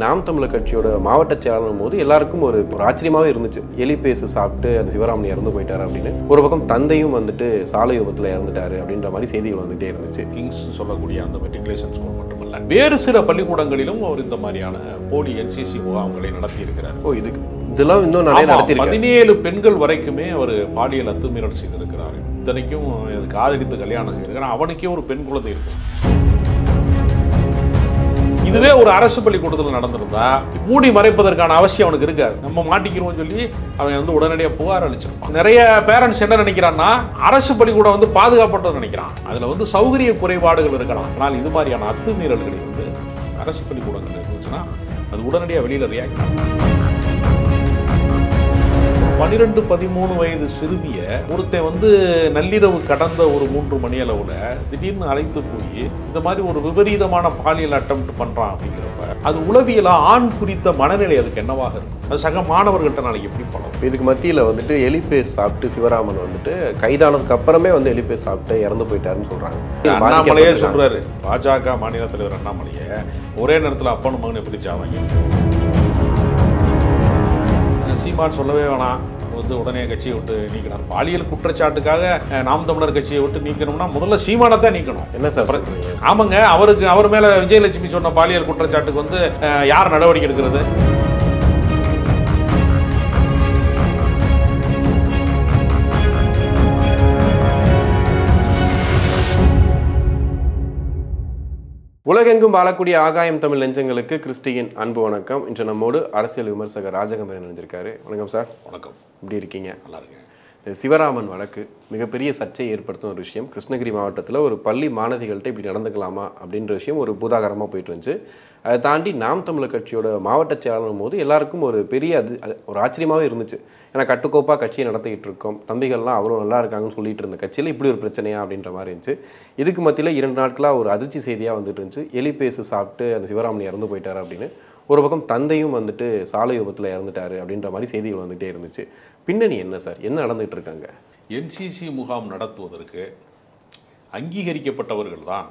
நாம் தமிழர் கட்சியோட மாவட்ட செயலாளர் போது எல்லாருக்கும் ஒரு ஆச்சரியமாவே இருந்துச்சு. எலி பேசு சாப்பிட்டு அந்த சிவராமன் இறந்து போயிட்டாரு அப்படின்னு. ஒரு பக்கம் தந்தையும் வந்துட்டு சாலை விபத்துல இறந்துட்டாரு அப்படின்ற மாதிரி செய்திகள் வந்துட்டே இருந்துச்சு. கிங்ஸ் சொல்லக்கூடிய அந்த மெட்ரிகுலேஷன் ஸ்கூல் மட்டுமல்ல, வேறு சில பள்ளிக்கூடங்களிலும் அவர் இந்த மாதிரியான போலி என்சிசி முகாம்களை நடத்தி இருக்கிறார். இதெல்லாம் இன்னும் நிறைய நடத்தி 17 பெண்கள் வரைக்குமே அவர் பாலியல் அத்துமீறல் செய்திருக்கிறார். இத்தனைக்கும் காதலித்து கல்யாணம் செய்திருக்கிறார். அவனுக்கே ஒரு பெண் குழந்தை இருக்கு. இதுவே ஒரு அரசு பள்ளிக்கூடத்தில் நடந்திருந்தா மூடி மறைப்பதற்கான அவசியம் அவனுக்கு இருக்காது. நம்ம மாட்டிக்கிறோம் சொல்லி அவன் உடனடியாக புகார் அளிச்சிருப்பான். நிறைய பேரண்ட்ஸ் என்ன நினைக்கிறான்னா, அரசு பள்ளிக்கூடம் பாதுகாப்பட்டது நினைக்கிறான். அதுல சௌகரிய குறைபாடுகள் இருக்கலாம். ஆனால் இது மாதிரியான அத்துமீறல்களை அரசு பள்ளிக்கூடங்கள் இருந்துச்சுன்னா அது உடனடியாக வெளியில ரியாக்ட் ஆகும். 12-13 வயது சிறுமிய ஒருத்தன் நள்ளிரவு கடந்த ஒரு 3 மணி அளவுல திடீர்னு அழைத்து போய் இந்த மாதிரி ஒரு விபரீதமான பாலியல் அட்டெம்ப்ட் பண்றான் அப்படிங்கிறப்ப அது உளவியலா ஆண் குறித்த மனநிலை அதுக்கு என்னவாக இருக்கும்? அது சக மாணவர்கள்ட்ட நாளைக்கு எப்படி பண்ணணும்? இதுக்கு மத்தியில எலிபேஸ் சாப்பிட்டு சிவராமன் கைதானதுக்கு அப்புறமே எலிபேஸ் சாப்பிட்டு இறந்து போயிட்டாருன்னு சொல்றாங்க. அண்ணாமலையே சொல்றாரு, பாஜக மாநில தலைவர் அண்ணாமலையே ஒரே நேரத்தில் அப்பனும் மகன் எப்படி சாவாங்க? சீமான் சொல்லவே வேணாம், உடனே கட்சியை விட்டு நீக்கினார். பாலியல் குற்றச்சாட்டுக்காக நாம் தமிழர் கட்சியை விட்டு நீக்கணும்னா முதல்ல சீமானை தான் நீக்கணும். என்ன சார்? ஆமாங்க, அவர் மேல விஜயலட்சுமி சொன்ன பாலியல் குற்றச்சாட்டுக்கு யார் நடவடிக்கை எடுக்கிறது? உலகெங்கும் வாழக்கூடிய ஆகாயம் தமிழ் நெஞ்சங்களுக்கு கிறிஸ்டியின் அன்பு வணக்கம். இன்று நம்மோடு அரசியல் விமர்சகர் ராஜகம்பீரன் நினைஞ்சிருக்காரு. வணக்கம் சார். வணக்கம். எப்படி இருக்கீங்க? நல்லா இருக்கேன். சிவராமன் வழக்கு மிகப்பெரிய சர்ச்சையை ஏற்படுத்தும் ஒரு விஷயம். கிருஷ்ணகிரி மாவட்டத்தில் ஒரு பள்ளி மாணவிகள்கிட்ட இப்படி நடந்துக்கலாமா அப்படின்ற விஷயம் ஒரு பூதாகரமாக போயிட்டு இருந்துச்சு. அதை தாண்டி நாம் தமிழர் கட்சியோட மாவட்ட செயலாளர் போது எல்லாருக்கும் ஒரு பெரிய ஒரு ஆச்சரியமாகவே இருந்துச்சு. ஏன்னா கட்டுக்கோப்பாக கட்சியை நடத்திக்கிட்டு இருக்கோம், தம்பிகள்லாம் அவ்வளோ நல்லா இருக்காங்கன்னு சொல்லிட்டு இருந்த கட்சியில் இப்படி ஒரு பிரச்சனையா அப்படின்ற மாதிரி இருந்துச்சு. இதுக்கு மத்தியில் 2 நாட்களாக ஒரு அதிர்ச்சி செய்தியாக வந்துட்டு இருந்துச்சு. எலி பேசு சாப்பிட்டு அந்த சிவராமன் இறந்து போயிட்டாரு அப்படின்னு. ஒரு பக்கம் தந்தையும் சாலை விபத்தில் இறந்துட்டாரு அப்படின்ற மாதிரி செய்திகள் வந்துகிட்டே இருந்துச்சு. பின்னணி என்ன சார்? என்ன நடந்துகிட்டு இருக்காங்க? என்சிசி முகாம் நடத்துவதற்கு அங்கீகரிக்கப்பட்டவர்கள் தான்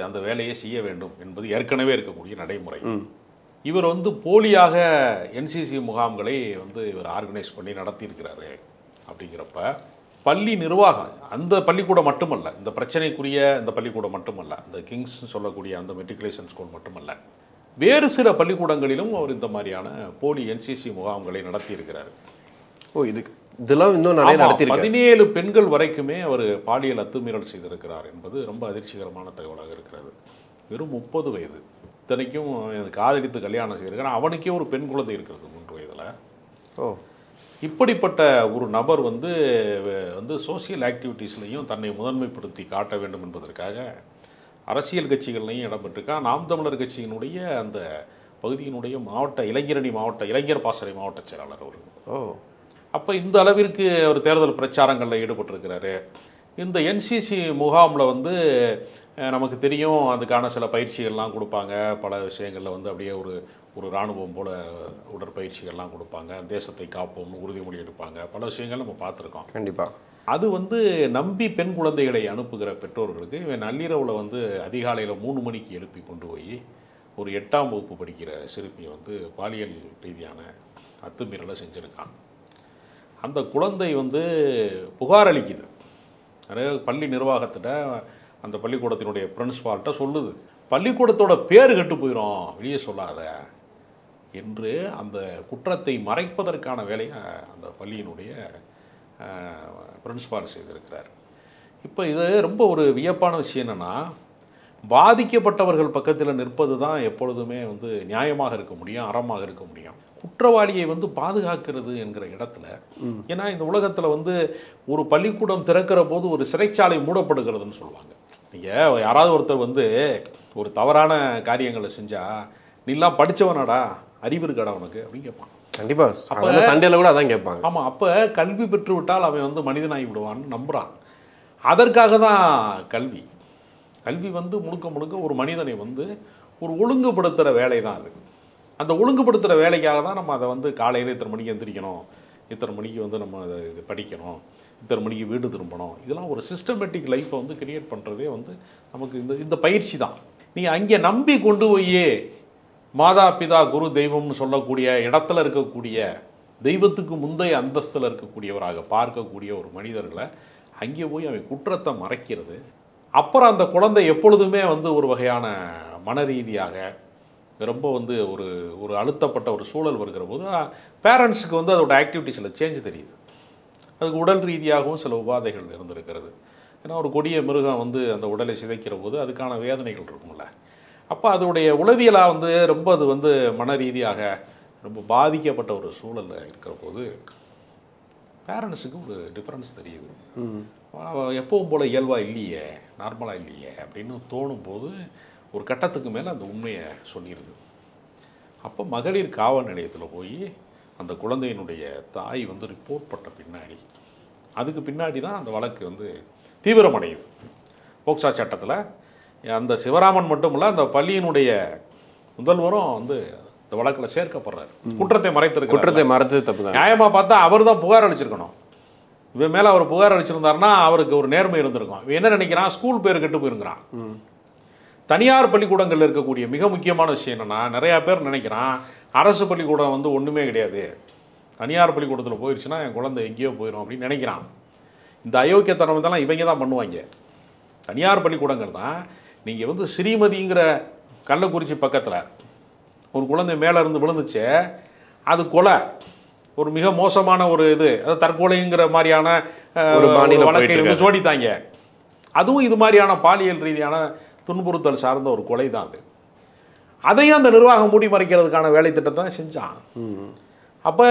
அந்த வேலையை செய்ய வேண்டும் என்பது ஏற்கனவே இருக்கக்கூடிய நடைமுறை. இவர் போலியாக என்சிசி முகாம்களை இவர் ஆர்கனைஸ் பண்ணி நடத்தியிருக்கிறாரு. அப்படிங்கிறப்ப பள்ளி நிர்வாகம், அந்த பள்ளிக்கூடம் மட்டுமல்ல, இந்த பிரச்சனைக்குரிய இந்த பள்ளிக்கூடம் மட்டுமல்ல, இந்த கிங்ஸ் சொல்லக்கூடிய அந்த மெட்ரிகுலேஷன் ஸ்கூல் மட்டுமல்ல, வேறு சில பள்ளிக்கூடங்களிலும் அவர் இந்த மாதிரியான போலி என்சிசி முகாம்களை நடத்தியிருக்கிறார். இதெல்லாம் இன்னும் நிறைய நடத்தி 17 பெண்கள் வரைக்குமே அவர் பாலியல் அத்துமீறல் செய்திருக்கிறார் என்பது ரொம்ப அதிர்ச்சிகரமான தகவலாக இருக்கிறது. வெறும் 30 வயது. இத்தனைக்கும் காதலித்து கல்யாணம் செய்திருக்கிறார். அவனுக்கே ஒரு பெண் குழந்தை இருக்கிறது 3 வயதில். இப்படிப்பட்ட ஒரு நபர் சோசியல் ஆக்டிவிட்டீஸ்லையும் தன்னை முதன்மைப்படுத்தி காட்ட வேண்டும் என்பதற்காக அரசியல் கட்சிகள்லையும் இடம்பெற்றிருக்கா. நாம் தமிழர் கட்சியினுடைய அந்த பகுதியினுடைய இளைஞர் பாசறை மாவட்ட செயலாளர் அவர். அப்போ இந்த அளவிற்கு அவர் தேர்தல் பிரச்சாரங்களில் ஈடுபட்டிருக்கிறாரு. இந்த என்சிசி முகாமில் நமக்கு தெரியும், அதுக்கான சில பயிற்சிகள்லாம் கொடுப்பாங்க. பல விஷயங்களில் அப்படியே ஒரு இராணுவம் போல் உடற்பயிற்சிகள்லாம் கொடுப்பாங்க. தேசத்தை காப்போம்னு உறுதிமொழி எடுப்பாங்க. பல விஷயங்கள் நம்ம பார்த்துருக்கோம். கண்டிப்பாக. அது நம்பி பெண் குழந்தைகளை அனுப்புகிற பெற்றோர்களுக்கு இவன் நள்ளிரவில் அதிகாலையில் 3 மணிக்கு எழுப்பி கொண்டு போய் ஒரு 8ஆம் வகுப்பு படிக்கிற சிறுமியை பாலியல் ரீதியான அத்துமீறலை செஞ்சுருக்கான். அந்த குழந்தை புகார் அளிக்குது. நிறைய பள்ளி நிர்வாகத்திட்ட அந்த பள்ளிக்கூடத்தினுடைய பிரின்ஸ்பால்கிட்ட சொல்லுது, பள்ளிக்கூடத்தோட பேர் கெட்டு போயிடும், வெளியே சொல்லாத என்று அந்த குற்றத்தை மறைப்பதற்கான வேலையை அந்த பள்ளியினுடைய பிரின்ஸ்பால் செய்திருக்கிறார். இப்போ இது ரொம்ப ஒரு வியப்பான விஷயம் என்னென்னா, பாதிக்கப்பட்டவர்கள் பக்கத்தில் நிற்பது தான் எப்பொழுதுமே நியாயமாக இருக்க முடியும், அறமாக இருக்க முடியும். குற்றவாளியை பாதுகாக்கிறது என்கிற இடத்துல, ஏன்னா இந்த உலகத்தில் ஒரு பள்ளிக்கூடம் திறக்கிற போது ஒரு சிறைச்சாலை மூடப்படுகிறதுன்னு சொல்லுவாங்க. நீங்கள் யாராவது ஒருத்தர் ஒரு தவறான காரியங்களை செஞ்சால், நீலாம் படித்தவனாடா, அறிவு இருக்காடா உனக்கு அப்படின்னு கேட்பான். கண்டிப்பாக. அப்போ சண்டையில் கூட அதான் கேட்பாங்க. ஆமாம், அப்போ கல்வி பெற்று விட்டால் அவன் மனிதனாகி விடுவான்னு நம்புகிறான். அதற்காக தான் கல்வி முழுக்க முழுக்க ஒரு மனிதனை ஒரு ஒழுங்குபடுத்துகிற வேலை தான் அது. அந்த ஒழுங்குபடுத்துகிற வேலைக்காக தான் நம்ம அதை காலையில் இத்தனை மணிக்கு எந்திரிக்கணும், இத்தனை மணிக்கு நம்ம அதை படிக்கணும், இத்தனை மணிக்கு வீடு திரும்பணும். இதெல்லாம் ஒரு சிஸ்டமேட்டிக் லைஃப்பை கிரியேட் பண்ணுறதே நமக்கு இந்த பயிற்சி தான். நீ அங்கே நம்பி கொண்டு போய் மாதா பிதா குரு தெய்வம்னு சொல்லக்கூடிய இடத்துல இருக்கக்கூடிய தெய்வத்துக்கு முந்தைய அந்தஸ்தில் இருக்கக்கூடியவராக பார்க்கக்கூடிய ஒரு மனிதர்களை அங்கே போய் அவன் குற்றத்தை மறைக்கிறது. அப்புறம் அந்த குழந்தை எப்பொழுதுமே வந்து ஒரு வகையான மன ரீதியாக ரொம்ப வந்து ஒரு ஒரு அழுத்தப்பட்ட ஒரு சூழல் வருகிற போது பேரண்ட்ஸுக்கு வந்து அதோட ஆக்டிவிட்டீஸில் சேஞ்ச் தெரியுது. அதுக்கு உடல் ரீதியாகவும் சில உபாதைகள் இருந்திருக்கிறது. ஏன்னா ஒரு கொடிய மிருகம் வந்து அந்த உடலை சிதைக்கிற போது அதுக்கான வேதனைகள் இருக்கும்ல. அப்போ அதோடைய உளவியலாக வந்து ரொம்ப அது வந்து மன ரீதியாக ரொம்ப பாதிக்கப்பட்ட ஒரு சூழலில் இருக்கிற போது பேரண்ட்ஸுக்கு ஒரு டிஃப்ரென்ஸ் தெரியுது. எப்பவும் போல் இயல்பாக இல்லையே, நார்மலாக இல்லையே அப்படின்னு தோணும் போது ஒரு கட்டத்துக்கு மேலே அந்த உண்மையை சொல்லிடுது. அப்போ மகளிர் காவல் நிலையத்தில் போய் அந்த குழந்தையினுடைய தாய் வந்து ரிப்போர்ட் பண்ண பின்னாடி அதுக்கு பின்னாடி தான் அந்த வழக்கு வந்து தீவிரமடையுது. போக்சா சட்டத்தில் அந்த சிவராமன் மட்டும் இல்லை, அந்த பள்ளியினுடைய முதல்வரும் வந்து இந்த வழக்கில் சேர்க்கப்படுறாரு. குற்றத்தை மறைத்திருக்க, குற்றத்தை மறைச்சது தப்பு தான். நியாயமாக பார்த்தா அவர் தான் புகார் அளிச்சிருக்கணும். இவன் மேலே அவர் புகார் அளிச்சிருந்தாருன்னா அவருக்கு ஒரு நேர்மை இருந்திருக்கும். இவன் என்ன நினைக்கிறான், ஸ்கூல் பேர் கெட்டு போயிருங்கிறான். தனியார் பள்ளிக்கூடங்களில் இருக்கக்கூடிய மிக முக்கியமான விஷயம் என்னென்னா, நிறையா பேர் நினைக்கிறான் அரசு பள்ளிக்கூடம் வந்து ஒன்றுமே கிடையாது, தனியார் பள்ளிக்கூடத்தில் போயிடுச்சுன்னா என் குழந்தை எங்கேயோ போயிடும் அப்படின்னு நினைக்கிறான். இந்த அயோக்கியத்தனமெல்லாம் இவங்க தான் பண்ணுவாங்க. தனியார் பள்ளிக்கூடங்கள் தான். நீங்கள் வந்து ஸ்ரீமதிங்கிற கள்ளக்குறிச்சி பக்கத்தில் ஒரு குழந்தை மேலே இருந்து விழுந்துச்சு, அது கொலை, ஒரு மிக மோசமான ஒரு இது, அது தற்கொலைங்கிற மாதிரியான ஒரு வழக்கை வந்து ஜோடித்தாங்க. அதுவும் இது மாதிரியான பாலியல் ரீதியான துன்புறுத்தல் சார்ந்த ஒரு கொலை தான் அது. அதையும் அந்த நிர்வாகம் மூடி மறைக்கிறதுக்கான வேலை திட்டத்தை தான் செஞ்சான். அப்போ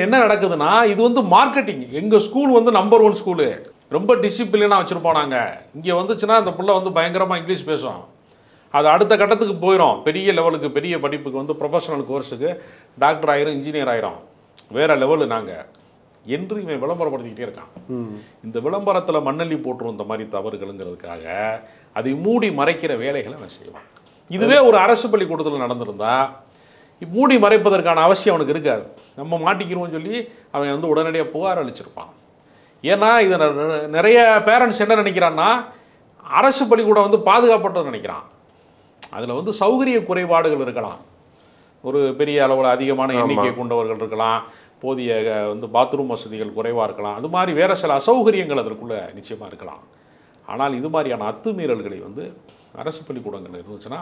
என்ன நடக்குதுன்னா, இது வந்து மார்க்கெட்டிங். எங்கள் ஸ்கூல் வந்து நம்பர் 1 ஸ்கூலு, ரொம்ப டிசிப்ளினாக வச்சுருப்போம் நாங்கள். இங்கே வந்துச்சுன்னா அந்த பிள்ளை வந்து பயங்கரமாக இங்கிலீஷ் பேசும், அது அடுத்த கட்டத்துக்கு போயிடும், பெரிய லெவலுக்கு, பெரிய படிப்புக்கு வந்து ப்ரொஃபஷனல் கோர்ஸுக்கு டாக்டர் ஆயிரும், இன்ஜினியர் ஆயிரும், வேறு லெவலு நாங்கள் என்று இவன் விளம்பரப்படுத்திக்கிட்டே இருக்கான். இந்த விளம்பரத்தில் மண்ணள்ளி போட்டுரும் இந்த மாதிரி தவறுகளுங்கிறதுக்காக அதை மூடி மறைக்கிற வேலைகளை அவன் செய்வான். இதுவே ஒரு அரசு பள்ளிக்கூடத்தில் நடந்திருந்தா மூடி மறைப்பதற்கான அவசியம் அவனுக்கு இருக்காது. நம்ம மாட்டிக்கிறோம்னு சொல்லி அவன் வந்து உடனடியாக புகார் அளிச்சிருப்பான். ஏன்னா இதை நிறைய பேரண்ட்ஸ் என்ன நினைக்கிறான்னா, அரசு பள்ளிக்கூடம் வந்து பாதுகாப்பட்டது நினைக்கிறான். அதில் வந்து சௌகரிய குறைபாடுகள் இருக்கலாம், ஒரு பெரிய அளவில் அதிகமான எண்ணிக்கை கொண்டவர்கள் இருக்கலாம், போதிய வந்து பாத்ரூம் வசதிகள் குறைவாக இருக்கலாம், அது மாதிரி வேறு சில அசௌகரியங்கள் அதற்குள்ளே நிச்சயமாக இருக்கலாம். ஆனால் இது மாதிரியான அத்துமீறல்களை வந்து அரசு பள்ளிக்கூடங்கள் இருந்துச்சுன்னா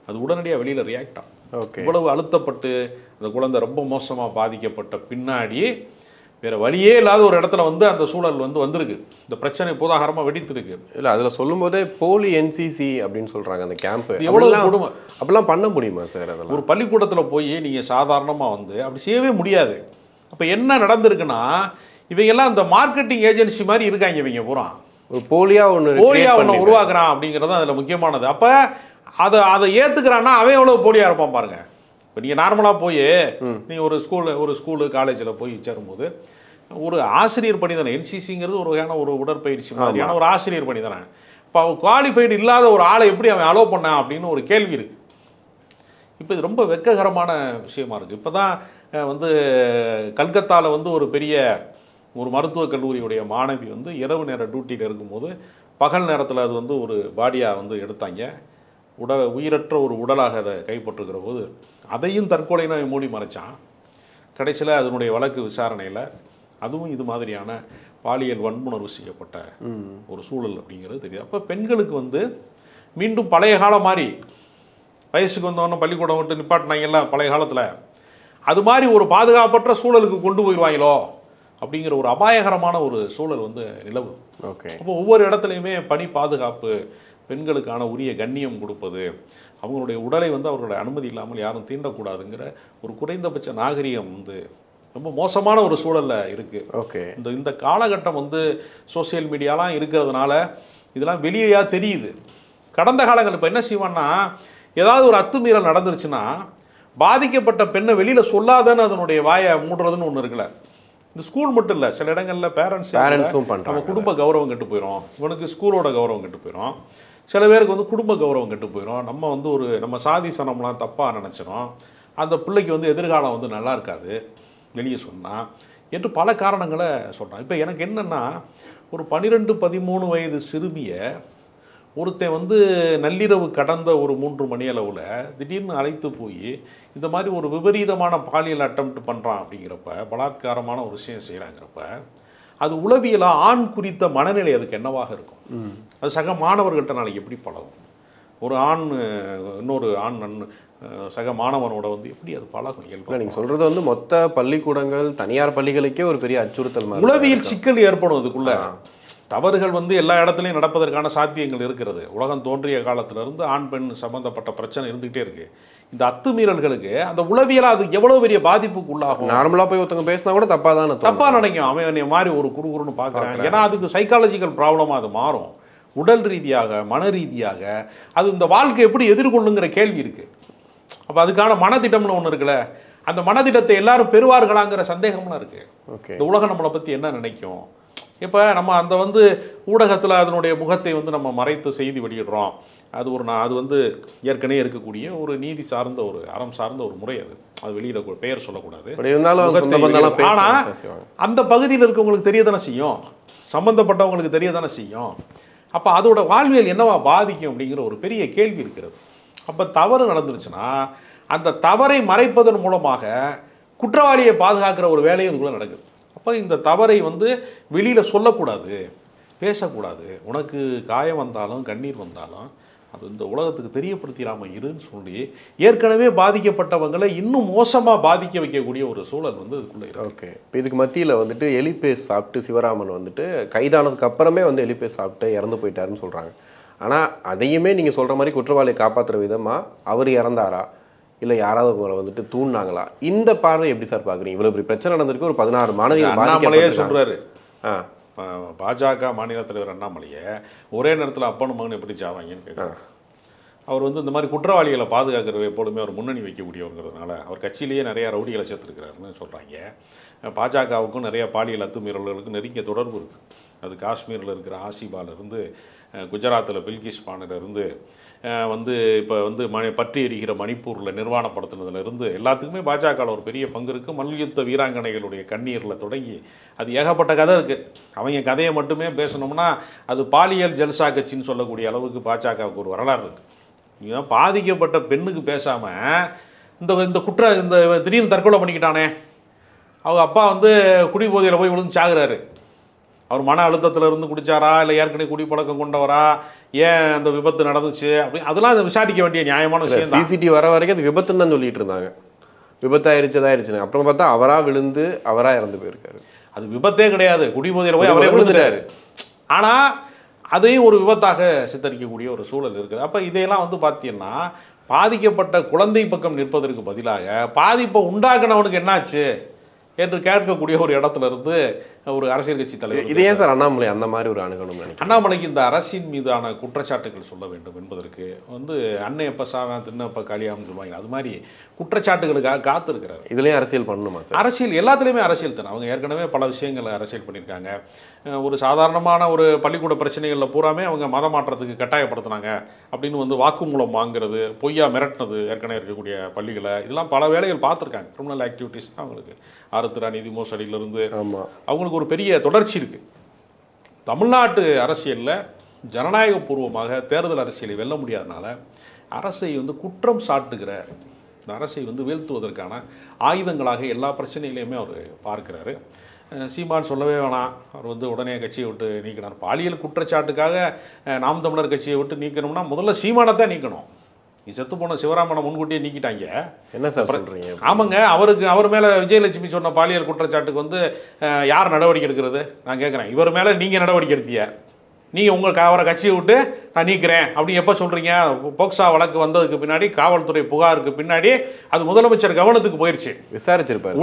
அது உடனடியாக வெளியில் ரியாக்ட் ஆகும். இவ்வளவு அழுத்தப்பட்டு அந்த குழந்தை ரொம்ப மோசமாக பாதிக்கப்பட்ட பின்னாடி வேறு வழியே இல்லாத ஒரு இடத்துல வந்து அந்த சூழல் வந்து வந்திருக்கு. இந்த பிரச்சனை பூதாகரமாக வெடித்திருக்கு. இல்லை, அதில் சொல்லும் போதே போலி என்சிசி அப்படின்னு சொல்கிறாங்க அந்த கேம்ப்பு. எவ்வளோ கொடுமை, அப்படிலாம் பண்ண முடியுமா சார்? அதெல்லாம் ஒரு பள்ளிக்கூடத்தில் போய் நீங்கள் சாதாரணமாக வந்து அப்படி செய்யவே முடியாது. அப்போ என்ன நடந்திருக்குன்னா, இவங்கெல்லாம் அந்த மார்க்கெட்டிங் ஏஜென்சி மாதிரி இருக்காங்க. இவங்க பூரா ஒரு போலியாக ஒன்று உருவாக்குறான் அப்படிங்கிறது அதில் முக்கியமானது. அப்போ அதை ஏற்றுக்கிறான்னா அவன் எவ்வளோ போலியாக இருப்பான் பாருங்க. இப்போ நீங்கள் நார்மலாக போய் நீங்கள் ஒரு ஸ்கூலு காலேஜில் போய் சேரும்போது ஒரு ஆசிரியர் பணி தானே. என்சிசிங்கிறது ஒரு வகையான ஒரு உடற்பயிற்சி மாதிரியான ஒரு ஆசிரியர் பணி தானே. இப்போ அவன் குவாலிஃபைடு இல்லாத ஒரு ஆளை எப்படி அவன் அலோவ் பண்ணான் அப்படின்னு ஒரு கேள்வி இருக்குது. இப்போ இது ரொம்ப வெட்ககரமான விஷயமா இருக்குது. இப்போ தான் வந்து கல்கத்தாவில் வந்து ஒரு பெரிய ஒரு மருத்துவக் கல்லூரியுடைய மாணவி வந்து இரவு நேர டியூட்டியில் இருக்கும்போது பகல் நேரத்தில் அது வந்து ஒரு பாடியாக வந்து எடுத்தாங்க. உயிரற்ற ஒரு உடலாக அதை கைப்பற்றுகிற போது அதையும் தற்கொலைன்னு மூடி மறைச்சான். கடைசியில் அதனுடைய வழக்கு விசாரணையில் அதுவும் இது மாதிரியான பாலியல் வன்புணர்வு செய்யப்பட்ட ஒரு சூழல் அப்படிங்கிறது தெரியும். அப்போ பெண்களுக்கு வந்து மீண்டும் பழைய காலம் மாதிரி வயசுக்கு வந்தவொன்னே பள்ளிக்கூடம் விட்டு நிப்பாட்டினாங்கல்ல பழைய காலத்தில், அது மாதிரி ஒரு பாதுகாப்பற்ற சூழலுக்கு கொண்டு போயிடுவாங்களோ அப்படிங்கிற ஒரு அபாயகரமான ஒரு சூழல் வந்து நிலவுது. அப்போ ஒவ்வொரு இடத்துலையுமே பணி பாதுகாப்பு, பெண்களுக்கான உரிய கண்ணியம் கொடுப்பது, அவங்களுடைய உடலை வந்து அவர்களுடைய அனுமதி இல்லாமல் யாரும் தீண்டக்கூடாதுங்கிற ஒரு குறைந்தபட்ச நாகரிகம் வந்து ரொம்ப மோசமான ஒரு சூழலில் இருக்குது. இந்த காலகட்டம் வந்து சோசியல் மீடியாலாம் இருக்கிறதுனால இதெல்லாம் வெளியாக தெரியுது. கடந்த காலங்கள் இப்போ என்ன செய்வான்னா, ஏதாவது ஒரு அத்துமீறல் நடந்துருச்சுன்னா பாதிக்கப்பட்ட பெண்ணை வெளியில் சொல்லாதன்னு அதனுடைய வாயை மூடுறதுன்னு ஒன்று இருக்குல்ல. இந்த ஸ்கூல் மட்டும் இல்லை, சில இடங்களில் பேரண்ட்ஸும் பண்ணுறாங்க. நம்ம குடும்ப கௌரவம் கெட்டு போயிடும், இவனுக்கு ஸ்கூலோட கௌரவம் கெட்டு போயிடும், சில பேருக்கு வந்து குடும்ப கௌரவம் கெட்டு போயிடும், நம்ம வந்து நம்ம சாதி சனம்லாம் தப்பாக நினச்சிடும், அந்த பிள்ளைக்கு வந்து எதிர்காலம் வந்து நல்லா இருக்காது வெளியே சொன்னால் என்று பல காரணங்களை சொல்கிறான். இப்போ எனக்கு என்னென்னா, ஒரு 12-13 வயது சிறுமியை ஒருத்தன் வந்து நள்ளிரவு கடந்த ஒரு 3 மணி அளவில் திடீர்னு அழைத்து போய் இந்த மாதிரி ஒரு விபரீதமான பாலியல் அட்டெம்ப்ட் பண்ணுறான் அப்படிங்கிறப்ப, பலாத்காரமான ஒரு விஷயம் செய்கிறாங்கிறப்ப, அது உளவியலாக ஆண் குறித்த மனநிலை அதுக்கு என்னவாக இருக்கும்? அது சக மாணவர்கள்ட்ட நாளைக்கு எப்படி பழகும்? ஒரு ஆண் இன்னொரு ஆண் சக மாணவனோட வந்து எப்படி அது பழகும்? இயல்பு நீங்கள் சொல்கிறது வந்து மொத்த பள்ளிக்கூடங்கள் தனியார் பள்ளிகளுக்கே ஒரு பெரிய அச்சுறுத்தல் மாதிரி உளவியல் சிக்கல் ஏற்படும். அதுக்குள்ள தவறுகள் வந்து எல்லா இடத்துலையும் நடப்பதற்கான சாத்தியங்கள் இருக்கிறது. உலகம் தோன்றிய காலத்திலிருந்து ஆண் பெண் சம்பந்தப்பட்ட பிரச்சனை இருந்துகிட்டே இருக்கு. இந்த அத்துமீறல்களுக்கு அந்த உளவியலாக அது எவ்வளவு பெரிய பாதிப்புக்கு உள்ளாகும்? நார்மலாக போய் ஒருத்தவங்க பேசினா கூட தப்பா நினைக்கும். அவன் மாதிரி ஒரு குறுகுறுன்னு பார்க்குறாங்க. ஏன்னா அதுக்கு சைக்காலஜிக்கல் ப்ராப்ளமாக அது மாறும். உடல் ரீதியாக மன ரீதியாக அது இந்த வாழ்க்கை எப்படி எதிர்கொள்ளுங்கிற கேள்வி இருக்கு. அப்போ அதுக்கான மனதிட்டம்னு ஒன்று இருக்குல்ல, அந்த மனதிட்டத்தை எல்லாரும் பெறுவார்களாங்கிற சந்தேகம்லாம் இருக்கு. இந்த உலகம் நம்மளை பற்றி என்ன நினைக்கும்? இப்போ நம்ம அந்த வந்து ஊடகத்தில் அதனுடைய முகத்தை வந்து நம்ம மறைத்து செய்தி வெளியிடுறோம். அது வந்து ஏற்கனவே இருக்கக்கூடிய ஒரு நீதி சார்ந்த ஒரு அறம் சார்ந்த ஒரு முறை. அது வெளியிட பெயர் சொல்லக்கூடாது. ஆனால் அந்த பகுதியில் இருக்கவங்களுக்கு தெரிய தானே செய்யும், சம்பந்தப்பட்டவங்களுக்கு தெரிய தானே செய்யும். அப்போ அதோட வாழ்வியல் என்னவா பாதிக்கும் அப்படிங்கிற ஒரு பெரிய கேள்வி இருக்கிறது. அப்போ தவறு நடந்துருச்சுன்னா அந்த தவறை மறைப்பதன் மூலமாக குற்றவாளியை பாதுகாக்கிற ஒரு வேலையும் இதுக்குள்ளே நடக்குது. அப்போ இந்த தவறை வந்து வெளியில் சொல்லக்கூடாது, பேசக்கூடாது. உனக்கு காயம் வந்தாலும் கண்ணீர் வந்தாலும் அது இந்த உலகத்துக்கு தெரியப்படுத்திடாமல் இருன்னு சொல்லி ஏற்கனவே பாதிக்கப்பட்டவங்களை இன்னும் மோசமாக பாதிக்க வைக்கக்கூடிய ஒரு சூழல் வந்து இதுக்குள்ளே இருக்கு. ஓகே, இப்போ இதுக்கு மத்தியில் வந்துட்டு எலிபேஸ் சாப்பிட்டு சிவராமன் வந்துட்டு கைதானதுக்கு அப்புறமே வந்து எலிபேஸ் சாப்பிட்டு இறந்து போயிட்டாருன்னு சொல்கிறாங்க. ஆனால் அதையுமே நீங்கள் சொல்கிற மாதிரி குற்றவாளியை காப்பாற்றுற விதமாக அவர் இறந்தாரா இல்லை யாராவது உங்களை வந்துட்டு தூண்டினாங்களா? இந்த பார்வை எப்படி சார் பார்க்குறீங்க? இவ்வளோ இப்படி பிரச்சனை நடந்திருக்கு, ஒரு 16 மாணவிகள் அண்ணாமலையே சொல்கிறாரு. பாஜக மாநில தலைவர் அண்ணாமலையை ஒரே நேரத்தில் அப்பனும் மகன் எப்படி சாவாங்கன்னு கேட்குறாரு. அவர் வந்து இந்த மாதிரி குற்றவாளிகளை பாதுகாக்கிற எப்பொழுதுமே அவர் முன்னணி வைக்கக்கூடியவங்கிறதுனால அவர் கட்சியிலேயே நிறையா ரவுடிகளை சேர்த்துருக்கிறாருன்னு சொல்கிறாங்க. பாஜகவுக்கும் நிறையா பாலியல் அத்துமீறல்களுக்கும் நெருங்கிய தொடர்பு இருக்குது. அது காஷ்மீரில் இருக்கிற ஆசிபாலிருந்து குஜராத்தில் பில்கிஸ் பானிலிருந்து வந்து இப்போ வந்து பற்றி எரிகிற மணிப்பூரில் நிர்வாணப்படுத்துனதுலேருந்து எல்லாத்துக்குமே பாஜகவில் ஒரு பெரிய பங்கு இருக்குது. மல்யுத்த வீராங்கனைகளுடைய கண்ணீரில் தொடங்கி அது ஏகப்பட்ட கதை இருக்குது. அவங்க கதையை மட்டுமே பேசணும்னா அது பாலியல் ஜல்சா கட்சின்னு சொல்லக்கூடிய அளவுக்கு பாஜகவுக்கு ஒரு வரலாறு இருக்குது. இவன் பாதிக்கப்பட்ட பெண்ணுக்கு பேசாமல் இந்த திடீர்னு தற்கொலை பண்ணிக்கிட்டானே, அவங்க அப்பா வந்து குடிபோதையில் போய் விழுந்து சாகுறாரு. அவர் மன அழுத்தத்தில் இருந்து குடித்தாரா இல்லை ஏற்கனவே குடிப்பழக்கம் கொண்டவரா, ஏன் அந்த விபத்து நடந்துச்சு அப்படி அதெல்லாம் விசாரிக்க வேண்டிய நியாயமான விஷயம். சிசிடிவி வர வரைக்கும் அது விபத்துன்னு தான் சொல்லிட்டு இருந்தாங்க. விபத்தாயிருச்சுன்னு அப்புறம் பார்த்தா அவராக விழுந்து அவராக இறந்து போயிருக்காரு. அது விபத்தே கிடையாது, குடிபோதையில் போய் அவரே விழுந்துட்டாரு. ஆனால் அதையும் ஒரு விபத்தாக சித்தரிக்கக்கூடிய ஒரு சூழல் இருக்குது. அப்போ இதையெல்லாம் வந்து பார்த்தீங்கன்னா பாதிக்கப்பட்ட குழந்தை பக்கம் நிற்பதற்கு பதிலாக பாதிப்பை உண்டாக்குனவனுக்கு என்னாச்சு என்று கேட்கக்கூடிய ஒரு இடத்துல இருந்து ஒரு அரசியல் கட்சி தலைவர். இதே சார் அண்ணாமலை அந்த மாதிரி ஒரு அணுகணும் நினைக்கிறேன். அண்ணாமலைக்கு இந்த அரசின் மீதான குற்றச்சாட்டுகள் சொல்ல வேண்டும் என்பதற்கு வந்து அன்னை எப்போ சாவன் தின்னப்ப காலியான்னு சொல்லுவாங்க, அது மாதிரி குற்றச்சாட்டுகளுக்காக காத்திருக்கிறார். இதுலேயும் அரசியல் பண்ணணுமா சார்? அரசியல் எல்லாத்துலேயுமே அரசியல் தானே. அவங்க ஏற்கனவே பல விஷயங்களை அரசியல் பண்ணியிருக்காங்க. ஒரு சாதாரணமான ஒரு பள்ளிக்கூட பிரச்சனைகளில் பூராமே அவங்க மத மாற்றத்துக்கு கட்டாயப்படுத்தினாங்க அப்படின்னு வந்து வாக்குமூலம் வாங்குறது, பொய்யா மிரட்டினது ஏற்கனவே இருக்கக்கூடிய பள்ளிகளை, இதெல்லாம் பல வேலைகள் பார்த்துருக்காங்க. கிரிமினல் ஆக்டிவிட்டீஸ் தான் அவங்களுக்கு ஆருத்ரா நிதி மோசடியிலிருந்து அவங்களுக்கு ஒரு பெரிய தொடர்ச்சி இருக்குது. தமிழ்நாட்டு அரசியலில் ஜனநாயகபூர்வமாக தேர்தல் அரசியலை வெல்ல முடியாதனால அரசை வந்து குற்றம் சாட்டுகிற இந்த அரசை வந்து வீழ்த்துவதற்கான ஆயுதங்களாக எல்லா பிரச்சனைகளையுமே அவர் பார்க்குறாரு. சீமான் சொல்லவே வேணாம், அவர் வந்து உடனே கட்சியை விட்டு நீக்கினார். பாலியல் குற்றச்சாட்டுக்காக நாம் தமிழர் கட்சியை விட்டு நீக்கணும்னா முதல்ல சீமானை தான் நீக்கணும். நீ செத்து போன சிவராமனை முன்கூட்டியே நீக்கிட்டாங்க. என்ன சார் சொல்கிறீங்க? ஆமாங்க, அவர் மேலே விஜயலட்சுமி சொன்ன பாலியல் குற்றச்சாட்டுக்கு வந்து யார் நடவடிக்கை எடுக்கிறது? நான் கேட்குறேன். இவர் மேலே நீங்கள் நடவடிக்கை எடுத்தீங்க, நீங்கள் உங்களுக்கு அவரை கட்சியை விட்டு நான் நீக்கிறேன் அப்படின்னு எப்போ சொல்கிறீங்க? போக்சா வழக்கு வந்ததுக்கு பின்னாடி, காவல்துறை புகாருக்கு பின்னாடி அது முதலமைச்சர் கவனத்துக்கு போயிடுச்சு, விசாரிச்சிருப்பார்.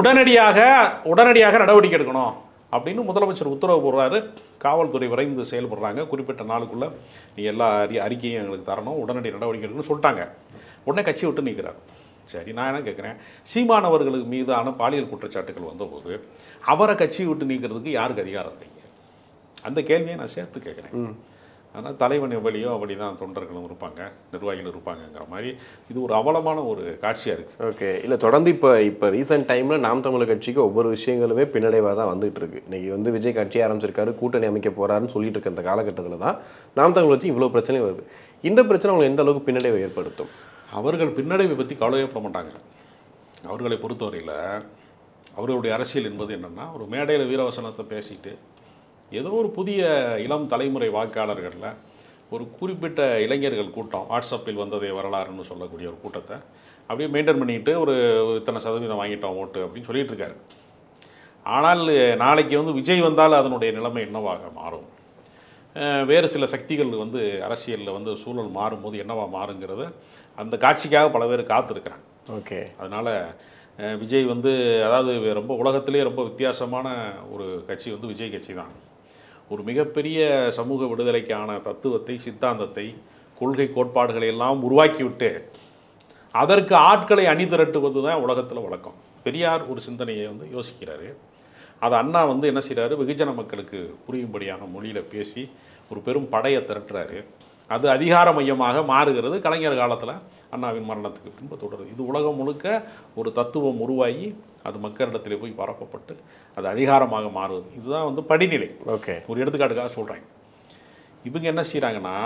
உடனடியாக நடவடிக்கை எடுக்கணும் அப்படின்னு முதலமைச்சர் உத்தரவு போடுறாரு. காவல்துறை விரைந்து செயல்படுறாங்க. குறிப்பிட்ட நாளுக்குள்ளே நீ எல்லா அறிக்கையும் எங்களுக்கு தரணும், உடனடி நடவடிக்கை எடுக்கணும்னு சொல்லிட்டாங்க. உடனே கட்சி விட்டு நீக்கிறார். சரி, நான் என்ன கேட்குறேன், சீமானவர்களுக்கு மீதான பாலியல் குற்றச்சாட்டுகள் வந்தபோது அவரை கட்சியை விட்டு நீக்கிறதுக்கு யாருக்கு அதிகாரம் இருக்கீங்க? அந்த கேள்வியை நான் சேர்த்து கேட்குறேன். ஆனால் தலைவன் எவ்வளியோ அப்படி தான் தொண்டர்களும் இருப்பாங்க, நிர்வாகிகளும் இருப்பாங்கங்கிற மாதிரி இது ஒரு அவலமான ஒரு காட்சியாக இருக்குது. ஓகே. இல்லை, தொடர்ந்து இப்போ ரீசெண்ட் டைமில் நாம் தமிழர் கட்சிக்கு ஒவ்வொரு விஷயங்களுமே பின்னடைவாக தான் வந்துட்டு இருக்கு. இன்னைக்கு வந்து விஜய் கட்சி ஆரம்பிச்சிருக்காரு, கூட்டணி அமைக்க போறாருன்னு சொல்லிட்டு இருக்க அந்த காலகட்டத்தில் தான் நாம் தமிழர் கட்சி இவ்வளோ பிரச்சனை வருது. இந்த பிரச்சனை அவங்க எந்த அளவுக்கு பின்னடைவை ஏற்படுத்தும்? அவர்கள் பின்னடைவை பற்றி கவலையப்பட மாட்டாங்க. அவர்களை பொறுத்தவரையில் அவர்களுடைய அரசியல் என்பது என்னென்னா, ஒரு மேடையில் வீரவசனத்தை பேசிட்டு ஏதோ ஒரு புதிய இளம் தலைமுறை வாக்காளர்களில் ஒரு குறிப்பிட்ட இளைஞர்கள் கூட்டம், வாட்ஸ்அப்பில் வந்ததே வரலாறுன்னு சொல்லக்கூடிய ஒரு கூட்டத்தை அப்படியே மெயின்டைன் பண்ணிட்டு ஒரு இத்தனை சதவீதம் வாங்கிட்டோம் ஓட்டு அப்படின்னு சொல்லிட்டு இருக்காரு. ஆனால் நாளைக்கு வந்து விஜய் வந்தால் அதனுடைய நிலைமை என்னவாக மாறும், வேறு சில சக்திகள் வந்து அரசியலில் வந்து சூழல் மாறும்போது என்னவா மாறுங்கிறத அந்த காட்சிக்காக பல பேர் காத்திருக்கிறாங்க. ஓகே. அதனால் விஜய் வந்து அதாவது ரொம்ப உலகத்திலே ரொம்ப வித்தியாசமான ஒரு கட்சி வந்து விஜய் கட்சி தான். ஒரு மிகப்பெரிய சமூக விடுதலைக்கான தத்துவத்தை, சித்தாந்தத்தை, கொள்கை கோட்பாடுகளை எல்லாம் உருவாக்கிவிட்டு அதற்கு ஆட்களை அணிதிரட்டுவது தான் உலகத்தில் வழக்கம். பெரியார் ஒரு சிந்தனையை வந்து யோசிக்கிறாரு, அதை அண்ணா வந்து என்ன செய்கிறாரு, வெகுஜன மக்களுக்கு புரியும்படியான மொழியில் பேசி ஒரு பெரும் படையை திரட்டுறாரு. அது அதிகார மையமாக மாறுகிறது. கலைஞர் காலத்தில் அண்ணாவின் மரணத்துக்கு பின்பு தொடருது. இது உலகம் முழுக்க ஒரு தத்துவம் உருவாகி அது மக்களிடத்திலே போய் பரப்பப்பட்டு அது அதிகாரமாக மாறுவது. இதுதான் வந்து படிநிலை. ஓகே. ஒரு எடுத்துக்காட்டுக்காக சொல்கிறேன். இவங்க என்ன செய்கிறாங்கன்னா,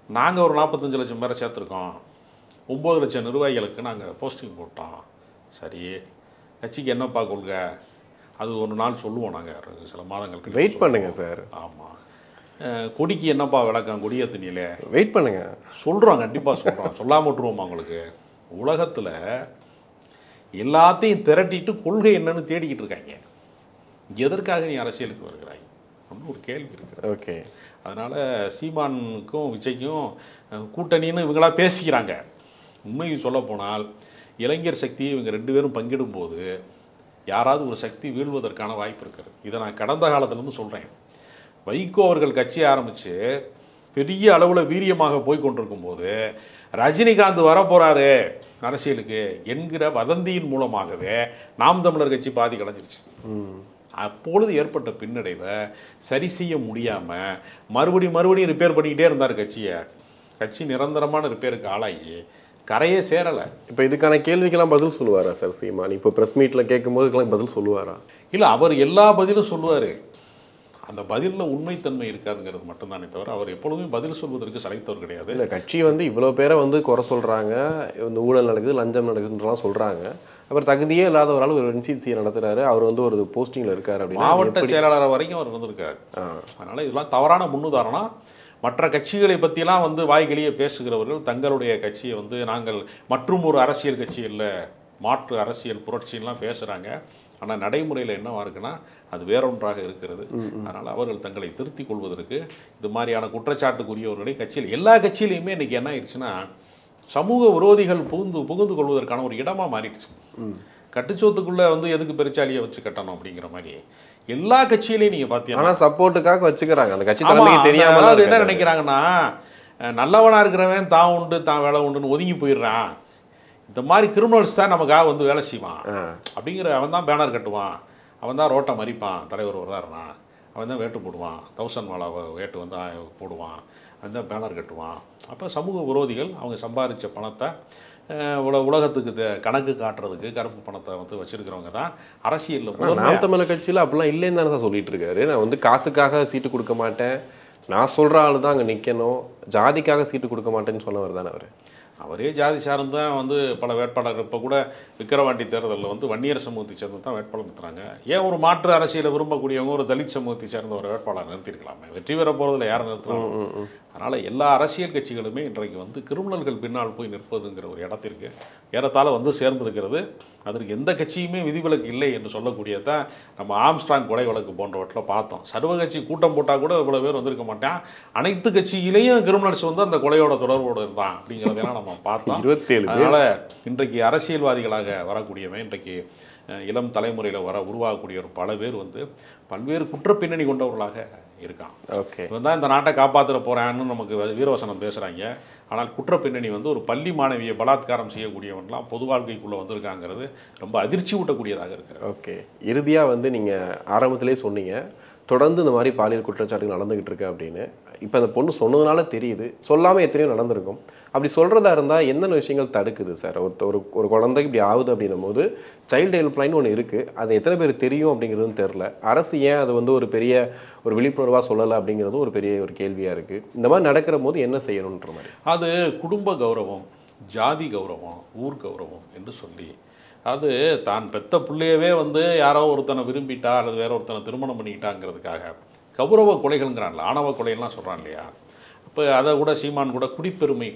நாங்கள் ஒரு 45 லட்சம் பேரை சேர்த்துருக்கோம், 9 லட்சம் நிர்வாகிகளுக்கு நாங்கள் போஸ்டிங் போட்டோம். சரி, கட்சிக்கு என்னப்பா கொள்கை, அது ஒரு நாள் சொல்லுவோம், நாங்கள் சில மாதங்களுக்கு வெயிட் பண்ணுங்க சார். ஆமாம். கொடிக்கு என்னப்பா விளக்கம், கொடியேற்றினிலே வெயிட் பண்ணுங்க சொல்கிறோம், கண்டிப்பாக சொல்கிறோம், சொல்லாமல் விட்டுருவோமா உங்களுக்கு? உலகத்தில் எல்லாத்தையும் திரட்டிட்டு கொள்கை என்னன்னு தேடிக்கிட்டு இருக்காங்க. எதற்காக நீ அரசியலுக்கு வருகிறாய் அப்படின்னு ஒரு கேள்வி இருக்குது. ஓகே. அதனால் சீமானுக்கும் விஜய்க்கும் கூட்டணின்னு இவங்களா பேசிக்கிறாங்க. உண்மையை சொல்லப்போனால் இளைஞர் சக்தியை இவங்க 2 பேரும் பங்கிடும்போது யாராவது ஒரு சக்தி வீழ்வதற்கான வாய்ப்பு இருக்கிறது. இதை நான் கடந்த காலத்துலேருந்து சொல்கிறேன். வைகோ அவர்கள் கட்சி ஆரம்பித்து பெரிய அளவில் வீரியமாக போய் கொண்டிருக்கும் போது ரஜினிகாந்த் வரப்போகிறாரு அரசியலுக்கு என்கிற வதந்தியின் மூலமாகவே நாம் தமிழர் கட்சி பாதி கலைஞ்சிருச்சு. அப்பொழுது ஏற்பட்ட பின்னடைவை சரி செய்ய முடியாமல் மறுபடியும் ரிப்பேர் பண்ணிக்கிட்டே இருந்தார் கட்சியை. கட்சி நிரந்தரமான ரிப்பேருக்கு ஆளாகி கரையே சேரலை. இப்போ இதுக்கான கேள்விக்கெல்லாம் பதில் சொல்லுவாரா சார் சீமான்? இப்போ ப்ரெஸ் மீட்டில் கேட்கும்போது இதுக்கெல்லாம் பதில் சொல்லுவாரா? இல்லை, அவர் எல்லா பதிலும் சொல்லுவார். அந்த பதிலில் உண்மைத்தன்மை இருக்காதுங்கிறது மட்டும்தானே தவிர அவர் எப்பொழுதுமே பதில் சொல்வதற்கு சளைத்தவர் கிடையாது. இல்லை, கட்சி வந்து இவ்வளோ பேரை வந்து குறை சொல்கிறாங்க, இந்த ஊழல் நடக்குது, லஞ்சம் நடக்குதுன்றலாம் சொல்கிறாங்க. அவர் தகுதியே இல்லாத ஒரு ஆள் ஒரு என்சிசியை நடத்துகிறாரு, அவர் வந்து ஒரு போஸ்டிங்கில் இருக்கார் அப்படின்னா மாவட்ட செயலாளர் வரைக்கும் அவர் இருந்திருக்காரு. அதனால் இதெல்லாம் தவறான முன்னுதாரணம். மற்ற கட்சிகளை பற்றிலாம் வந்து வாய்களியே பேசுகிறவர்கள் தங்களுடைய கட்சியை வந்து நாங்கள் மற்றும் ஒரு அரசியல் கட்சி இல்லை, மாற்று அரசியல் புரட்சின்லாம் பேசுகிறாங்க. ஆனால் நடைமுறையில் என்னவா இருக்குன்னா அது வேறொன்றாக இருக்கிறது. அதனால் அவர்கள் தங்களை திருத்திக் கொள்வதற்கு இது மாதிரியான குற்றச்சாட்டுக்குரியவர்களை கட்சியில் எல்லா கட்சியிலையுமே இன்றைக்கி என்ன ஆயிடுச்சுன்னா சமூக விரோதிகள் புகுந்து கொள்வதற்கான ஒரு இடமாக மாறிடுச்சு. கட்டுச்சோத்துக்குள்ளே வந்து எதுக்கு பெருச்சாலியை வச்சு கட்டணும் அப்படிங்கிற மாதிரி எல்லா கட்சியிலையும் நீங்கள் பார்த்தீங்கன்னா ஆனால் சப்போர்ட்டுக்காக வச்சுக்கிறாங்க. அந்த கட்சி தலைமைக்கு தெரியாமல் அது என்ன நினைக்கிறாங்கன்னா, நல்லவனாக இருக்கிறவன் தான் உண்டு தான் வேலை உண்டுன்னு ஒதுங்கி போயிடுறான், இந்த மாதிரி கிரிமினல்ஸ் தான் நமக்காக வந்து வேலை செய்வான் அப்படிங்கிற, அவன் தான் பேனர் கட்டுவான், அவன் தான் ரோட்டை மறிப்பான், தலைவர் வர்றாருனா அவன் தான் வேட்டு போடுவான், 1000 வாழை வேட்டு வந்து போடுவான், அவன் தான் பேனர் கட்டுவான். அப்போ சமூக விரோதிகள் அவங்க சம்பாதிச்ச பணத்தை உலகத்துக்கு கணக்கு காட்டுறதுக்கு கருப்பு பணத்தை வந்து வச்சிருக்கிறவங்க தான் அரசியலில். நாம் தமிழர் கட்சியில் அப்படிலாம் இல்லைன்னு தானே தான் சொல்லிட்டு இருக்காரு. நான் வந்து காசுக்காக சீட்டு கொடுக்க மாட்டேன், நான் சொல்கிற ஆள் தான் அங்கே நிற்கணும், ஜாதிக்காக சீட்டு கொடுக்க மாட்டேன்னு சொன்னவர் தானே அவர். அவரே ஜாதி சார்ந்து தான் வந்து பல வேட்பாளர்கள் இப்போ கூட விக்கிரவாண்டி தேர்தலில் வந்து வன்னியர் சமூகத்தை சேர்ந்து தான் வேட்பாளர் நிறுத்துறாங்க. ஏன் ஒரு மாற்று அரசியலை விரும்பக்கூடியவங்க ஒரு தலித் சமூகத்தை சேர்ந்த ஒரு வேட்பாளர் நிறுத்திருக்கலாமே, வெற்றி பெற போகிறதுல யாரை நிறுத்துறாங்க? அதனால் எல்லா அரசியல் கட்சிகளுமே இன்றைக்கு வந்து கிரிமினல்கள் பின்னால் போய் நிற்பதுங்கிற ஒரு இடத்திற்கு ஏறத்தாழ வந்து சேர்ந்திருக்கிறது. அதற்கு எந்த கட்சியுமே விதிவிலக்கு இல்லை என்று சொல்லக்கூடியதான் நம்ம ஆம்ஸ்ட்ராங் கொலை வழக்கு போன்றவற்றில் பார்த்தோம். சர்வ கட்சி கூட்டம் போட்டால் கூட இவ்வளோ பேர் வந்திருக்க மாட்டான், அனைத்து கட்சியிலையும் கிரிமினல்ஸ் வந்து அந்த கொலையோட தொடர்போடு இருந்தான் அப்படிங்கிறதெல்லாம் நம்ம பார்த்தோம். 27. அதனால் இன்றைக்கு அரசியல்வாதிகளாக வரக்கூடியவன் இன்றைக்கு இளம் தலைமுறையில் உருவாகக்கூடிய ஒரு பல பேர் வந்து பல்வேறு குற்றப்பின்னணி கொண்டவர்களாக இருக்கான். ஓகே, இவன் தான் இந்த நாட்டை காப்பாற்ற போகிறான்னு நமக்கு வீரவசனம் பேசுகிறாங்க. ஆனால் குற்றப்பின்னணி வந்து ஒரு பள்ளி மாணவியை பலாத்காரம் செய்யக்கூடியவன்லாம் பொது வாழ்க்கைக்குள்ளே வந்திருக்காங்கிறது ரொம்ப அதிர்ச்சி ஊட்டக்கூடியதாக இருக்கிறது. ஓகே, இறுதியாக வந்து நீங்கள் ஆரம்பத்திலே சொன்னீங்க தொடர்ந்து இந்த மாதிரி பாலியல் குற்றச்சாட்டுகள் நடந்துகிட்டு இருக்கு அப்படின்னு. இப்போ அந்த பொண்ணு சொன்னதுனால தெரியுது, சொல்லாமல் எத்தனையோ நடந்திருக்கும். அப்படி சொல்கிறதா இருந்தால் என்னென்ன விஷயங்கள் தடுக்குது சார்? ஒரு ஒரு குழந்தைக்கு இப்படி ஆகுது அப்படின்னும் போது சைல்டு ஹெல்ப்லைன் ஒன்று இருக்குது, அது எத்தனை பேர் தெரியும் அப்படிங்கிறதும் தெரில. அரசு ஏன் அது வந்து ஒரு பெரிய ஒரு விழிப்புணர்வாக சொல்லலை அப்படிங்கிறதும் ஒரு பெரிய ஒரு கேள்வியாக இருக்குது. இந்த மாதிரி நடக்கிற போது என்ன செய்யணுன்ற மாதிரி. அது குடும்ப கௌரவம், ஜாதி கௌரவம், ஊர் கௌரவம் என்று சொல்லி, அது தான் பெத்த பிள்ளையவே வந்து யாரோ ஒருத்தனை விரும்பிட்டா அல்லது வேற ஒருத்தனை திருமணம் பண்ணிக்கிட்டாங்கிறதுக்காக கௌரவ கொலைகள்ங்கிறான்ல, ஆணவ கொலைகள்லாம் சொல்கிறான் இல்லையா? இப்போ அதை கூட சீமான் கூட குடிப்பெருமை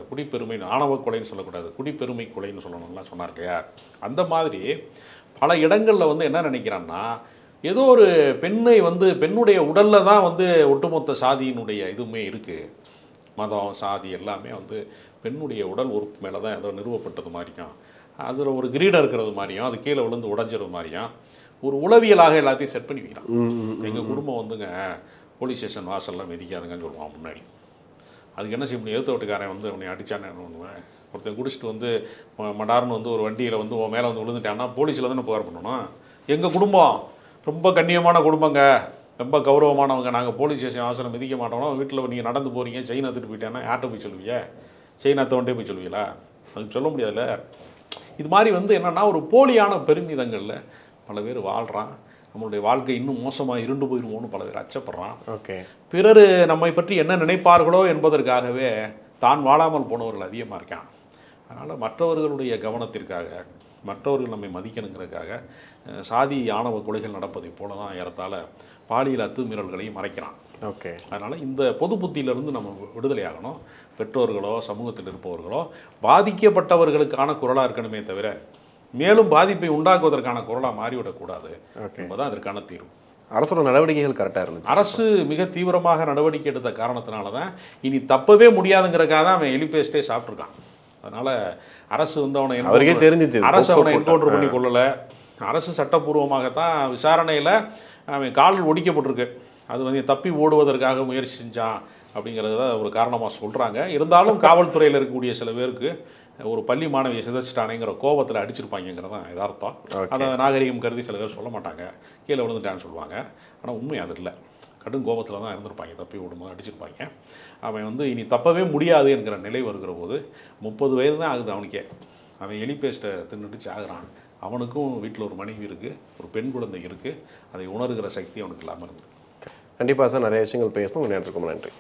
குடிப்பெருமை ஆணவ கொலைன்னு சொல்லக்கூடாது, குடிப்பெருமை கொலைன்னு சொல்லணும்லாம் சொன்னார் இல்லையா? அந்த மாதிரி பல இடங்களில் வந்து என்ன நினைக்கிறான்னா, ஏதோ ஒரு பெண்ணை வந்து பெண்ணுடைய உடலில் தான் வந்து ஒட்டுமொத்த சாதியினுடைய இதுவுமே இருக்குது. மதம், சாதி எல்லாமே வந்து பெண்ணுடைய உடல் உறுப்பு மேலே தான் ஏதோ நிறுவப்பட்டது மாதிரியும், அதில் ஒரு கிரீடம் இருக்கிறது மாதிரியும், அது கீழே விழுந்து உடஞ்சிறது மாதிரியும் ஒரு உளவியலாக எல்லாத்தையும் செட் பண்ணி வைக்கிறான். எங்கள் குடும்பம் வந்துங்க போலீஸ் ஸ்டேஷன் வாசல்லாம் மிதிக்காதுங்கன்னு சொல்லுவான் முன்னாடி. அதுக்கு என்ன செய்ய முடியும்? எழுத்து வீட்டுக்காரன் வந்து அவனை அடித்தானே என்ன பண்ணுவேன்? ஒருத்தன் குடிச்சிட்டு வந்து மடார்னு வந்து ஒரு வண்டியில் வந்து உன் மேலே வந்து விழுந்துட்டான்னா போலீஸில் தானே புகார் பண்ணணும். எங்கள் குடும்பம் ரொம்ப கண்ணியமான குடும்பங்க, ரொம்ப கௌரவமானவங்க, நாங்கள் போலீஸ் ஸ்டேஷன் வாசலை மிதிக்க மாட்டோம்னா வீட்டில் நீங்கள் நடந்து போகிறீங்க, செயின் எடுத்துகிட்டு போயிட்டேன்னா யார்கிட்ட போய் சொல்லுவீங்க? செயின் அத்தவன்ட்டே போய் சொல்லுவீங்களா? அதுக்கு சொல்ல முடியாதுல்ல. இது மாதிரி வந்து என்னென்னா ஒரு போலியான பெருமிதங்களில் பல பேர் வாழ்கிறான். நம்மளுடைய வாழ்க்கை இன்னும் மோசமாக இருண்டு போயிடுமோன்னு பல பேர் அச்சப்படுறான். ஓகே, பிறர் நம்மை பற்றி என்ன நினைப்பார்களோ என்பதற்காகவே தான் வாழாமல் போனவர்கள் அதிகமாக இருக்கான். அதனால் மற்றவர்களுடைய கவனத்திற்காக, மற்றவர்கள் நம்மை மதிக்கணுங்கிறதுக்காக சாதி ஆணவ கொலைகள் நடப்பதை போல தான் ஏறத்தாழ பாலியல் அத்துமீறல்களையும் மறைக்கிறான். ஓகே, அதனால் இந்த பொது புத்தியிலிருந்து நம்ம விடுதலை ஆகணும். பெற்றோர்களோ சமூகத்தில் இருப்பவர்களோ பாதிக்கப்பட்டவர்களுக்கான குரலாக இருக்கணுமே தவிர மேலும் பாதிப்பை உண்டாக்குவதற்கான குரலாக மாறிவிடக்கூடாது என்பதுதான் அதற்கான தீர்வு. அரசோட நடவடிக்கைகள் கரெக்டாக இருந்துச்சு. அரசு மிக தீவிரமாக நடவடிக்கை எடுத்த காரணத்தினால தான் இனி தப்பவே முடியாதுங்கிறக்காக தான் அவன் எலிபேஸ்டே சாப்பிட்ருக்கான். அதனால் அரசு வந்து அவருக்கே தெரிஞ்சிச்சு, அரசு அவனை என்கவுண்டர் பண்ணி கொள்ளலை. அரசு சட்டப்பூர்வமாகத்தான் விசாரணையில் அவன் கால் ஒடிக்கப்பட்டிருக்கு. அது வந்து தப்பி ஓடுவதற்காக முயற்சி செஞ்சான் அப்படிங்கிறத ஒரு காரணமாக சொல்கிறாங்க. இருந்தாலும் காவல்துறையில் இருக்கக்கூடிய சில பேருக்கு ஒரு பள்ளி மாணவியை சிதைச்சிட்டானேங்கிற கோபத்தில் அடிச்சிருப்பாங்கிறது தான் யதார்த்தம். அதை நாகரிகம் கருதி சில பேர் சொல்ல மாட்டாங்க, கீழே விழுந்துட்டான்னு சொல்லுவாங்க. ஆனால் உண்மை அது இல்லை, கடும் கோபத்தில் தான் இருந்திருப்பாங்க, தப்பி ஓடும்போது அடிச்சிருப்பாங்க. அவன் வந்து இனி தப்பவே முடியாது என்கிற நிலை வருகிற போது 30 வயது தான் ஆகுது அவனுக்கே. அவன் எலி பேஸ்ட்டை தின்னுட்டு சாகுறான். அவனுக்கும் வீட்டில் ஒரு மனைவி இருக்குது, ஒரு பெண் குழந்தை இருக்குது. அதை உணர்கிற சக்தி அவனுக்கு இல்லாமல் இருக்குது. கண்டிப்பாக சார், நிறைய விஷயங்கள் பேசணும். நேரத்துக்கு ரொம்ப நன்றி.